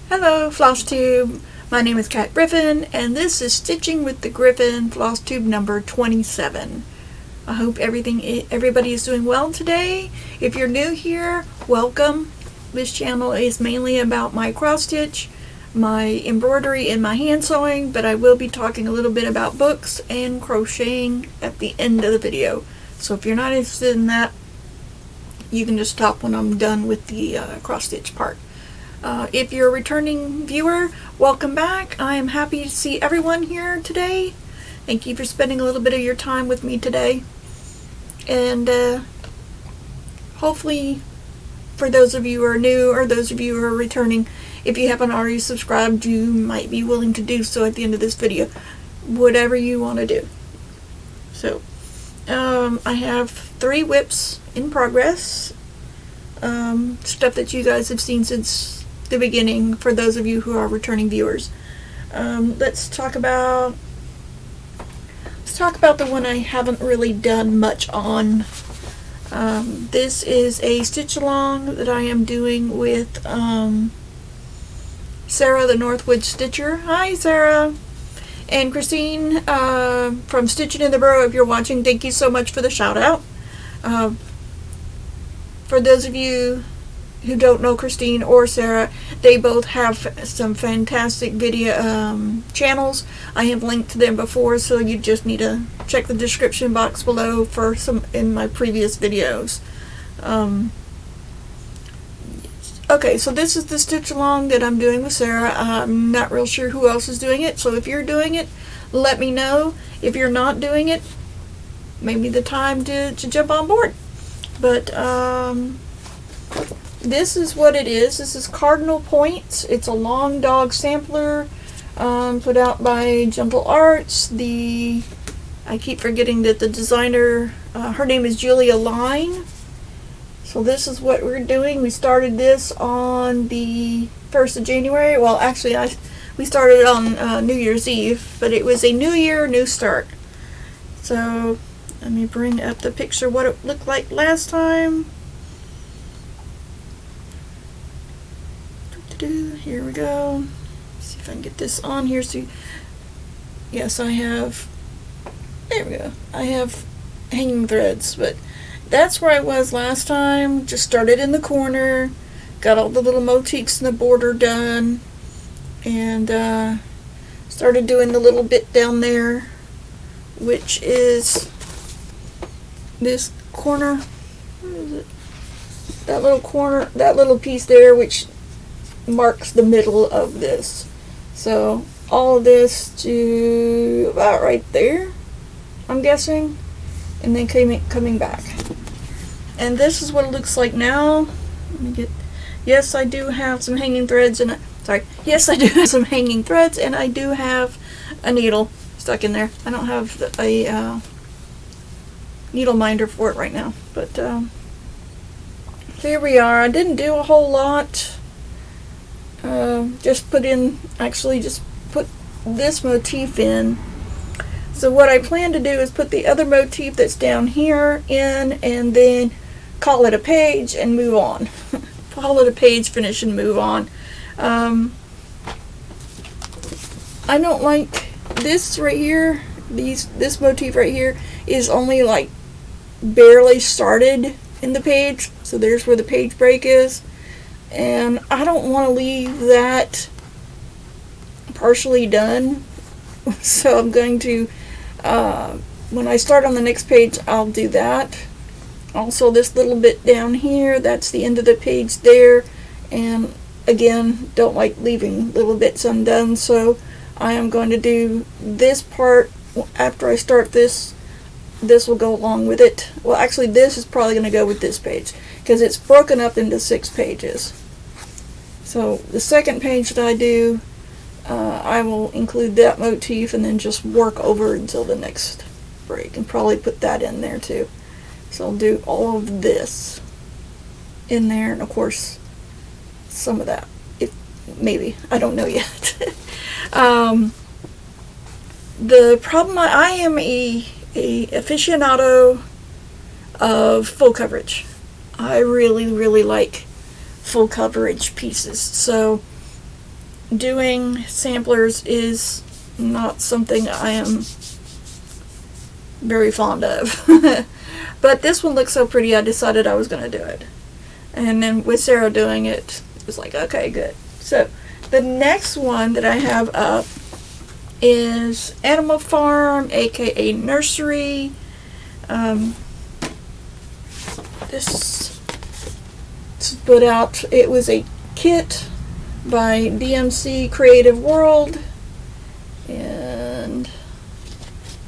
Hello, Flosstube. My name is Griffin, and this is Stitching with the Griffin, Flosstube number 27. I hope everybody is doing well today. If you're new here, welcome. This channel is mainly about my cross stitch, my embroidery, and my hand sewing, but I will be talking a little bit about books and crocheting at the end of the video. So if you're not interested in that, you can just stop when I'm done with the cross stitch part. If you're a returning viewer, welcome back. I am happy to see everyone here today. Thank you for spending a little bit of your time with me today. And hopefully, for those of you who are new or those of you who are returning, if you haven't already subscribed, you might be willing to do so at the end of this video. Whatever you want to do. So, I have 3 whips in progress. Stuff that you guys have seen since the beginning for those of you who are returning viewers. Let's talk about the one I haven't really done much on. This is a stitch along that I am doing with Sarah the Northwood Stitcher. Hi Sarah! And Christine from Stitchin in the Burrow, if you're watching, thank you so much for the shout out. For those of you who don't know Christine or Sarah, they both have some fantastic video channels. I have linked to them before, so you just need to check the description box below for some in my previous videos. Okay, so this is the stitch along that I'm doing with Sarah. I'm not real sure who else is doing it, so if you're doing it, let me know. If you're not doing it, maybe the time to jump on board. But this is what it is. This is Cardinal Points. It's a long dog sampler put out by Gentle Arts. I keep forgetting that the designer, her name is Julia Line. So this is what we're doing. We started this on the 1st of January. Well, actually, we started on New Year's Eve, but it was a new year, new start. So let me bring up the picture what it looked like last time. Here we go. Let's see if I can get this on here. So, yes, I have. There we go. I have hanging threads, but that's where I was last time. Just started in the corner, got all the little motifs in the border done, and started doing the little bit down there, which is this corner. What is it? That little corner, that little piece there, which marks the middle of this. So all of this to about right there, I'm guessing, and then coming back. And this is what it looks like now. Let me get. Yes, I do have some hanging threads, and yes, I do have some hanging threads, and I do have a needle stuck in there. I don't have a needle minder for it right now, but here we are. I didn't do a whole lot. Just put this motif in. So what I plan to do is put the other motif that's down here in, and then call it a page and move on. Call it a page, finish, and move on. I don't like this right here. This motif right here is only like barely started in the page. So there's where the page break is. And I don't want to leave that partially done, so I'm going to, when I start on the next page, I'll do that. Also, this little bit down here, that's the end of the page there, and again, don't like leaving little bits undone, so I am going to do this part after I start this. This will go along with it. Well, actually, this is probably going to go with this page, because it's broken up into 6 pages. So the second page that I do, I will include that motif and then just work over until the next break, and probably put that in there too. So I'll do all of this in there, and of course some of that, if maybe, I don't know yet. The problem, I am a aficionado of full coverage. I really like full coverage pieces. So doing samplers is not something I am very fond of. But this one looks so pretty, I decided I was going to do it. And then with Sarah doing it, it was like, okay, good. So the next one that I have up is Animal Farm, aka Nursery. This put out, it was a kit by DMC Creative World, and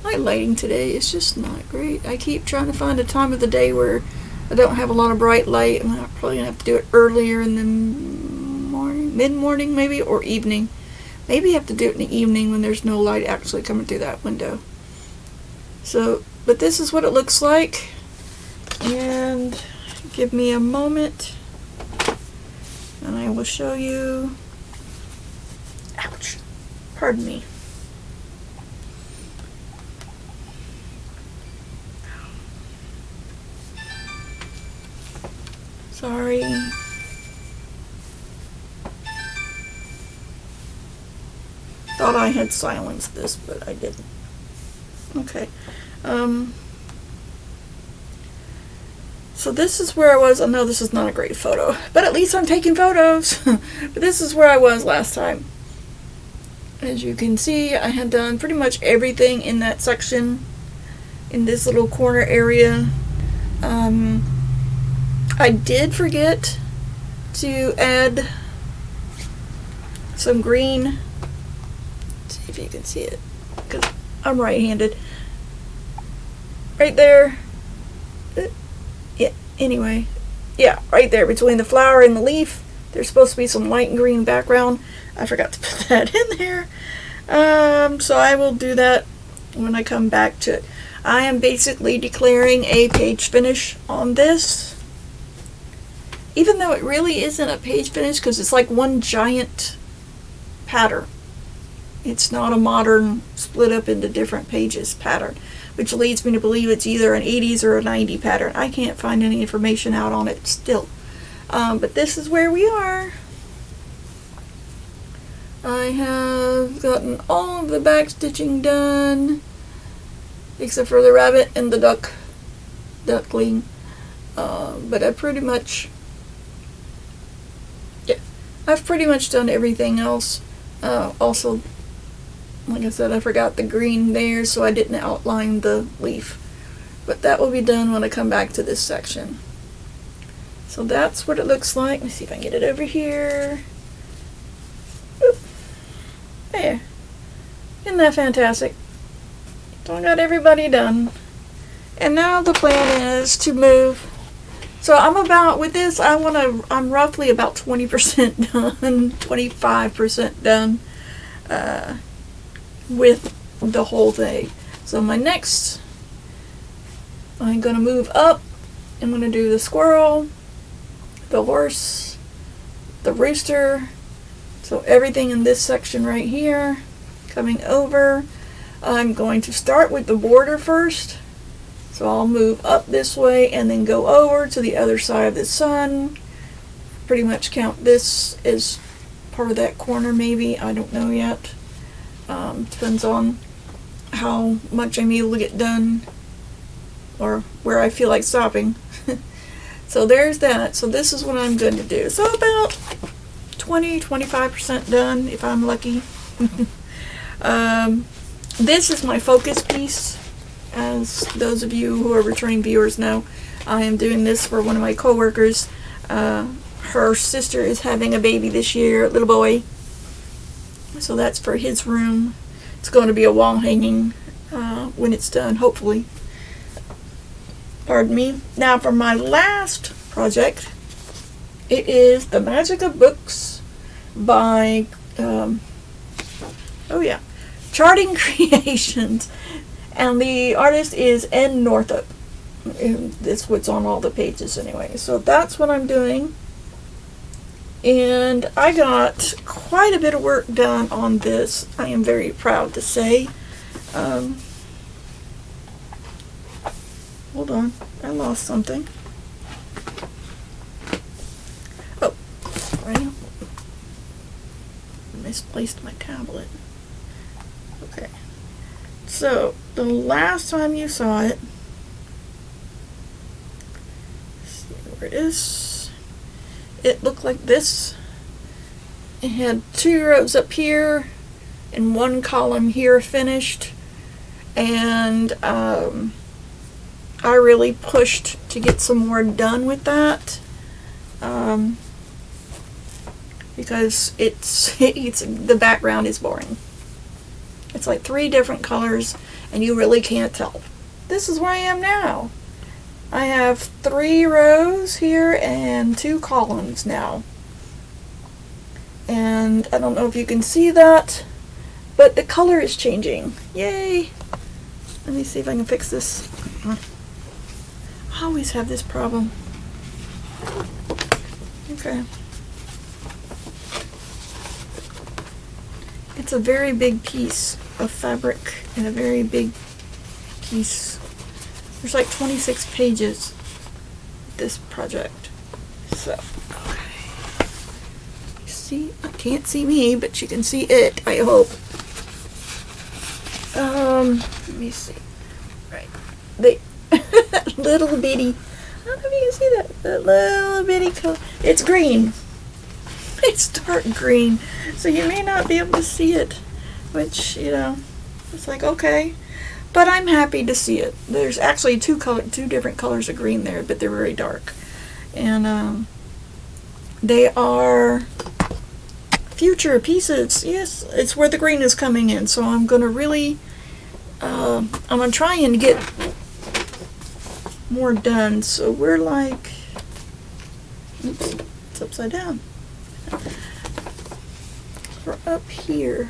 my lighting today is just not great. I keep trying to find a time of the day where I don't have a lot of bright light, and I'm probably gonna have to do it earlier in the morning, mid-morning maybe, or evening. Maybe I have to do it in the evening when there's no light actually coming through that window. So, but this is what it looks like, and give me a moment and I will show you. Ouch, pardon me. Sorry. Thought I had silenced this, but I didn't. Okay. So this is where I was. I know this is not a great photo, but at least I'm taking photos. But this is where I was last time. As you can see, I had done pretty much everything in that section, in this little corner area. I did forget to add some green. Let's see if you can see it, because I'm right-handed. Right there. Yeah, anyway. Yeah, right there between the flower and the leaf. There's supposed to be some light and green background. I forgot to put that in there. So I will do that when I come back to it. I am basically declaring a page finish on this. Even though it really isn't a page finish, because it's like one giant pattern. It's not a modern split up into different pages pattern, which leads me to believe it's either an 80s or a 90 pattern. I can't find any information out on it still. But this is where we are. I have gotten all of the back stitching done, except for the rabbit and the duckling. But I've pretty much done everything else. Also, like I said, I forgot the green there, so I didn't outline the leaf. But that will be done when I come back to this section. So that's what it looks like. Let me see if I can get it over here. Oop. There. Isn't that fantastic? So I got everybody done. And now the plan is to move. So I'm about, with this, I'm roughly about 20% done, 25% done with the whole thing. So my next, I'm going to move up. I'm going to do the squirrel, the horse, the rooster. So everything in this section right here, coming over. I'm going to start with the border first. So I'll move up this way and then go over to the other side of the sun. Pretty much count this as part of that corner maybe. I don't know yet. Depends on how much I'm able to get done or where I feel like stopping. So there's that. So this is what I'm going to do. So about 20-25% done if I'm lucky. This is my focus piece. As those of you who are returning viewers know, I am doing this for one of my coworkers. Her sister is having a baby this year, a little boy. So that's for his room. It's going to be a wall hanging when it's done, hopefully. Pardon me. Now for my last project, it is The Magic of Books by, Charting Creations. And the artist is N. Northup. This what's on all the pages anyway. So that's what I'm doing. And I got quite a bit of work done on this. I am very proud to say. Hold on. I lost something. Oh. Right. misplaced my tablet. Okay. So, the last time you saw it, let's see where it is. It looked like this. It had 2 rows up here and 1 column here finished. And I really pushed to get some more done with that. Because it's the background is boring. It's like 3 different colors and you really can't tell. This is where I am now. I have 3 rows here and 2 columns now. And I don't know if you can see that, but the color is changing. Yay! Let me see if I can fix this. I always have this problem. Okay. It's a very big piece of fabric and a very big piece. There's like 26 pages of this project. So, okay. You see, I can't see me, but you can see it, I hope. Let me see. Right. The little bitty, I don't know if you can see that. That little bitty color. It's green. It's dark green, so you may not be able to see it, which, you know, it's like, okay, but I'm happy to see it. There's actually 2 different colors of green there, but they're very dark, and they are future pieces. Yes, it's where the green is coming in, so I'm gonna really I'm gonna try and get more done. So we're like, oops, it's upside down. We're up here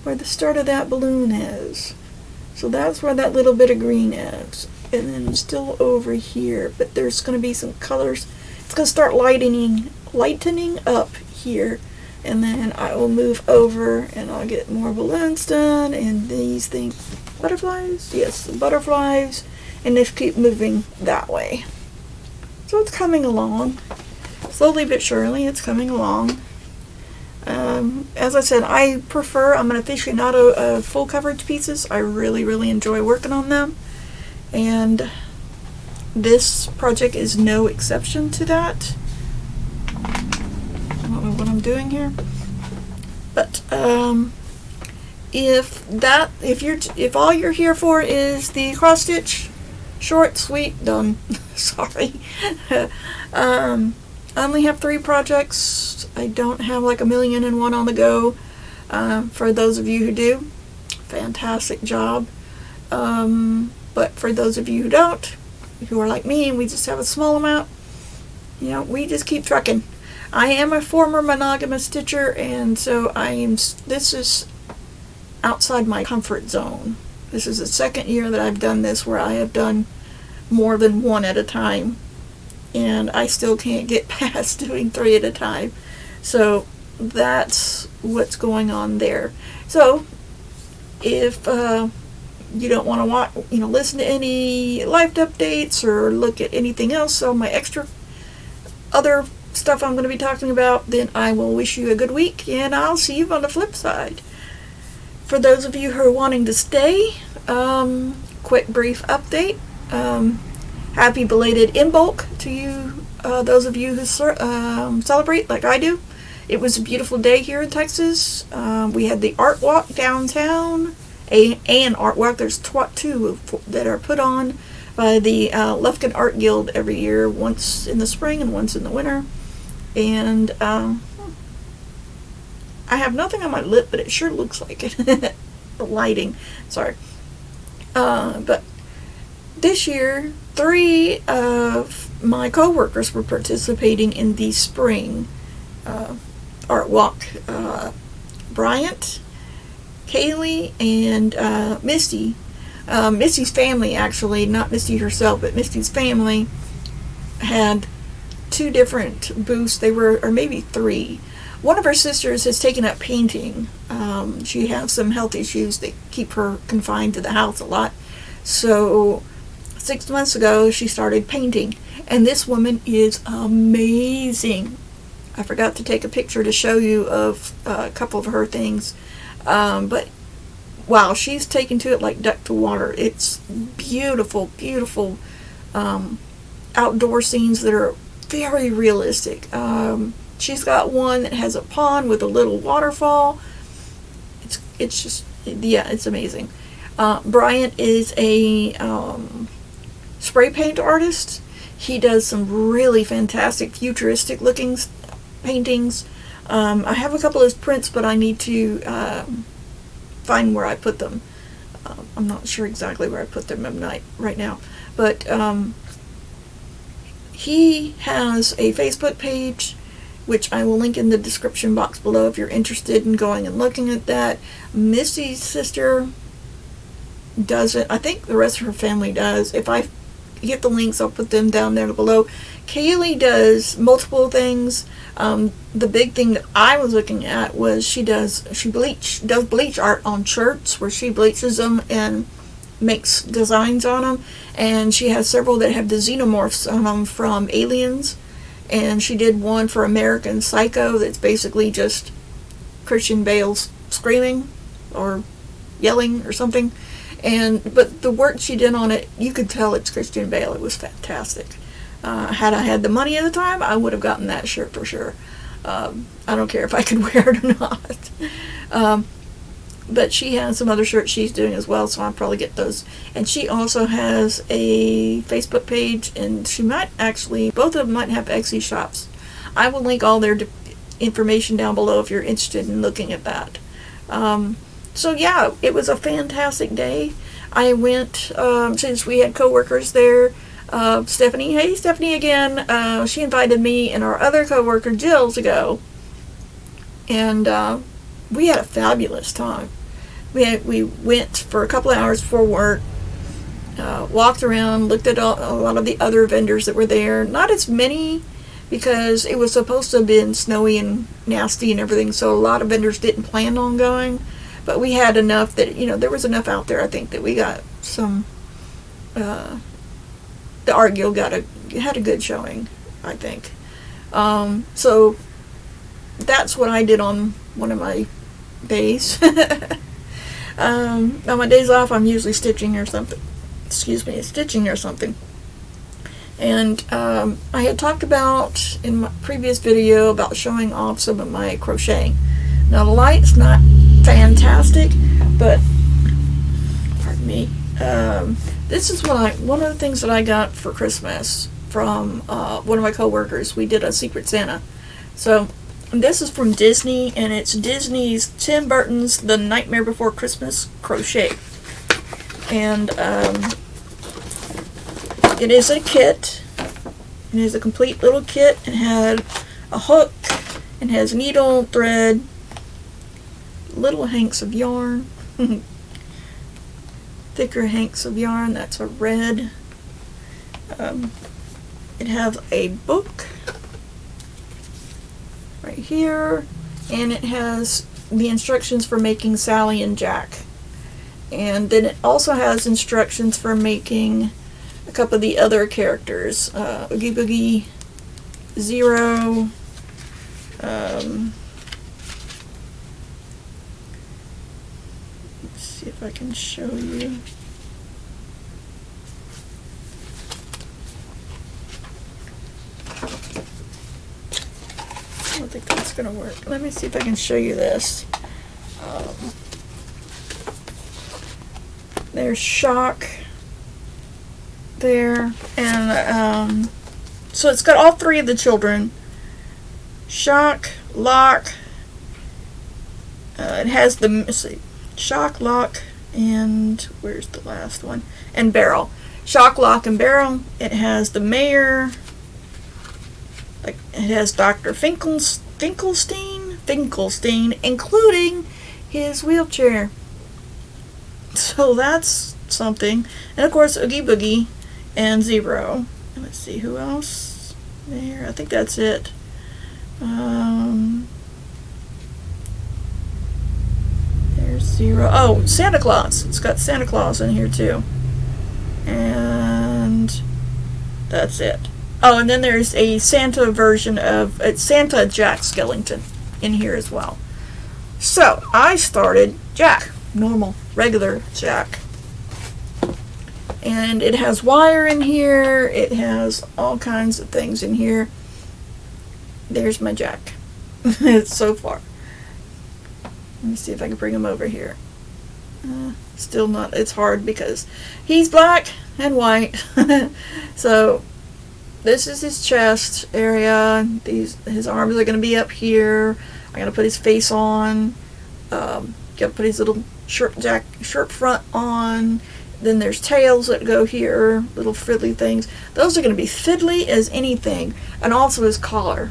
where the start of that balloon is. So that's where that little bit of green is. And then still over here, but there's going to be some colors. It's going to start lightening up here. And then I will move over and I'll get more balloons done and these things. Butterflies? Yes, the butterflies. And just keep moving that way. So it's coming along. Slowly but surely, it's coming along. As I said, I'm an aficionado of full coverage pieces. I really, really enjoy working on them. And this project is no exception to that. I don't know what I'm doing here. But if all you're here for is the cross stitch, short, sweet, done. Sorry. I only have 3 projects. I don't have like 1,000,001 on the go. For those of you who do, fantastic job. But for those of you who don't, who are like me and we just have a small amount, you know, we just keep trucking. I am a former monogamous stitcher, and so this is outside my comfort zone. This is the 2nd year that I've done this where I have done more than 1 at a time. And I still can't get past doing 3 at a time. So that's what's going on there. So if you don't want to watch, listen to any life updates or look at anything else, so my other stuff I'm going to be talking about, then I will wish you a good week, and I'll see you on the flip side. For those of you who are wanting to stay, quick brief update. Happy belated in bulk to you, those of you who celebrate like I do. It was a beautiful day here in Texas. We had the art walk downtown, an art walk. There's 2 that are put on by the Lufkin Art Guild every year, once in the spring and once in the winter. And I have nothing on my lip, but it sure looks like it. The lighting, sorry. But this year, 3 of my co-workers were participating in the spring art walk. Bryant, Kalie, and Misty. Misty's family, actually, not Misty herself, but Misty's family had 2 different booths. Or maybe 3. One of her sisters has taken up painting. She has some health issues that keep her confined to the house a lot. So 6 months ago, she started painting, and this woman is amazing. I forgot to take a picture to show you of a couple of her things. But wow, she's taken to it like duck to water. It's beautiful, beautiful outdoor scenes that are very realistic. She's got one that has a pond with a little waterfall. It's just, yeah, it's amazing. Bryant is a spray paint artist. He does some really fantastic futuristic looking paintings. I have a couple of his prints, but I need to find where I put them. I'm not sure exactly where I put them right now. But he has a Facebook page, which I will link in the description box below if you're interested in going and looking at that. Missy's sister doesn't. I think the rest of her family does. If I get the links, I'll put them down there below. Kalie does multiple things. The big thing that I was looking at was she does bleach art on shirts, where she bleaches them and makes designs on them. And she has several that have the xenomorphs on them from Aliens. And she did one for American Psycho that's basically just Christian Bale's screaming or yelling or something. But the work she did on it, you could tell it's Christian Bale. It was fantastic. Had I had the money at the time, I would have gotten that shirt for sure. I don't care if I could wear it or not. But she has some other shirts she's doing as well, so I'll probably get those. And she also has a Facebook page, and she might actually, both of them might have Etsy shops. I will link all their information down below if you're interested in looking at that. So yeah, it was a fantastic day. I went, since we had coworkers there, Stephanie, hey Stephanie again, she invited me and our other coworker Jill to go, and we had a fabulous time. We went for a couple of hours before work, walked around, looked at a lot of the other vendors that were there. Not as many, because it was supposed to have been snowy and nasty and everything, so a lot of vendors didn't plan on going. But we had enough that, there was enough out there, I think, that we got some, the Art Guild had a good showing, I think. So that's what I did on one of my days. On my days off, I'm usually stitching or something. And I had talked about in my previous video about showing off some of my crocheting. Now the light's not fantastic, but pardon me. This is one of the things that I got for Christmas from one of my coworkers. We did a Secret Santa. So this is from Disney, and it's Disney's Tim Burton's The Nightmare Before Christmas crochet. And it is a kit. It is a complete little kit. It had a hook, and has needle, thread, little hanks of yarn, thicker hanks of yarn. That's a red. It has a book right here, and it has the instructions for making Sally and Jack. And then it also has instructions for making a couple of the other characters, Oogie Boogie, Zero, let's see if I can show you. I don't think that's going to work. Let me see if I can show you this. There's Shock there, and so it's got all three of the children. Shock, Lock, it has the, let's see, Shock, Lock, and where's the last one? And Barrel. Shock, Lock, and Barrel. It has the mayor. Like, it has Dr. Finkelstein, including his wheelchair. So that's something. And of course, Oogie Boogie and Zero. And let's see who else there. I think that's it. There's Zero. Oh, Santa Claus. It's got Santa Claus in here too. And that's it. Oh, and then there's a Santa version of Santa Jack skeleton in here as well. So I started Jack, normal, regular Jack. And it has wire in here. It has all kinds of things in here. There's my Jack. So far. Let me see if I can bring him over here. Still not, it's hard because he's black and white. So this is his chest area. His arms are going to be up here. I'm going to put his face on. Got to put his little shirt front on. Then there's tails that go here, little fiddly things. Those are going to be fiddly as anything. And also his collar.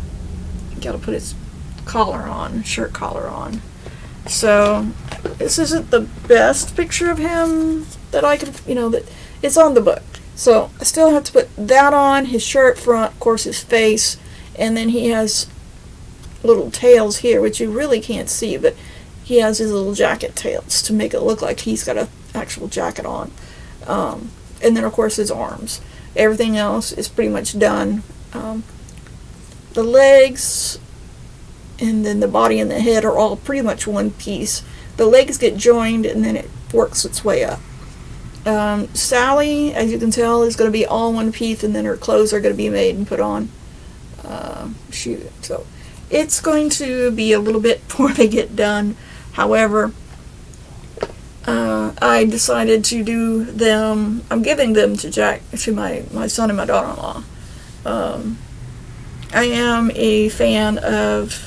Got to put his collar on, shirt collar on. So this isn't the best picture of him that I could, that it's on the book. So I still have to put that on, his shirt front, of course his face, and then he has little tails here, which you really can't see, but he has his little jacket tails to make it look like he's got an actual jacket on. And then of course his arms. Everything else is pretty much done. The legs and then the body and the head are all pretty much one piece. The legs get joined and then it works its way up. Sally, as you can tell, is going to be all one piece, and then her clothes are going to be made and put on. So it's going to be a little bit before they get done. However, I decided to do them. I'm giving them to my son and my daughter-in-law. I am a fan of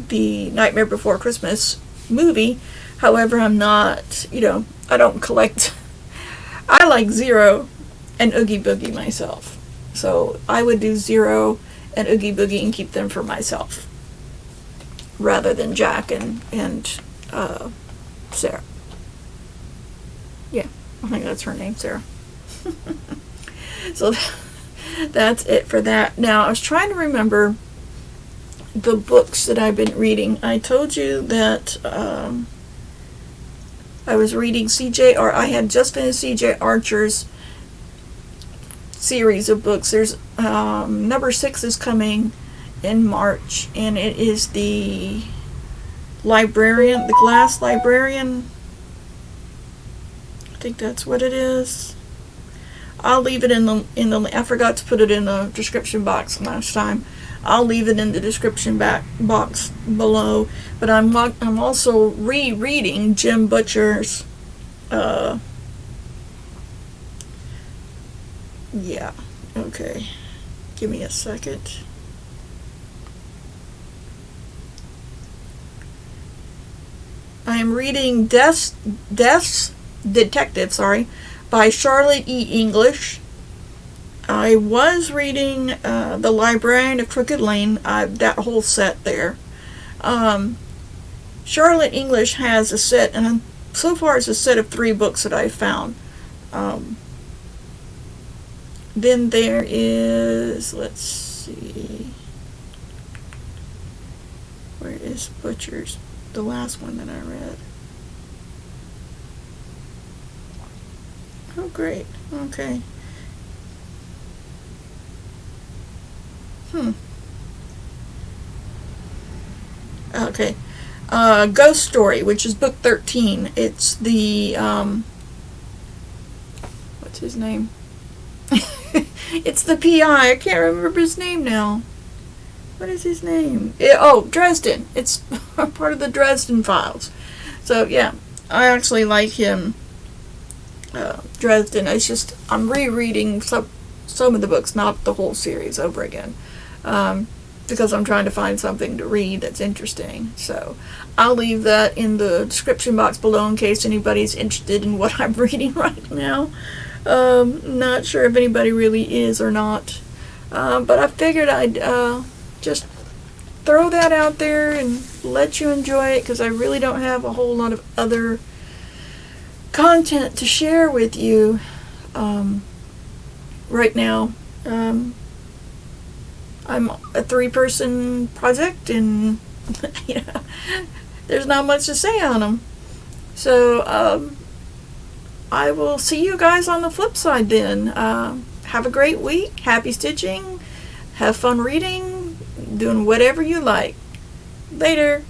the Nightmare Before Christmas movie. However, I'm not, I don't collect. I like Zero and Oogie Boogie myself. So I would do Zero and Oogie Boogie and keep them for myself, rather than Jack and Sarah. Yeah, I think that's her name, Sarah. So that's it for that. Now, I was trying to remember the books that I've been reading. I told you that I was reading I had just finished C.J. Archer's series of books. There's number 6 is coming in March, and it is the librarian, the glass librarian. I think that's what it is. I'll leave it in the I forgot to put it in the description box last time. I'll leave it in the description box below. But I'm also rereading Jim Butcher's. Yeah. Okay. Give me a second. I am reading Death's Detective, by Charlotte E. English. I was reading The Librarian of Crooked Lane, that whole set there. Charlotte English has a set, and so far it's a set of 3 books that I've found. Then there is, let's see, where is Butcher's, the last one that I read. Oh, great. Okay. Okay. Ghost Story, which is book 13. It's the, what's his name? It's the PI. I can't remember his name now. What is his name? Dresden. It's part of the Dresden Files. So, yeah. I actually like him. Dresden. It's just, I'm rereading some of the books, not the whole series over again. Because I'm trying to find something to read that's interesting. So I'll leave that in the description box below in case anybody's interested in what I'm reading right now. Not sure if anybody really is or not. But I figured I'd just throw that out there and let you enjoy it, because I really don't have a whole lot of other content to share with you right now. I'm a 3-person project, and there's not much to say on them. So I will see you guys on the flip side then. Have a great week. Happy stitching. Have fun reading, doing whatever you like. Later.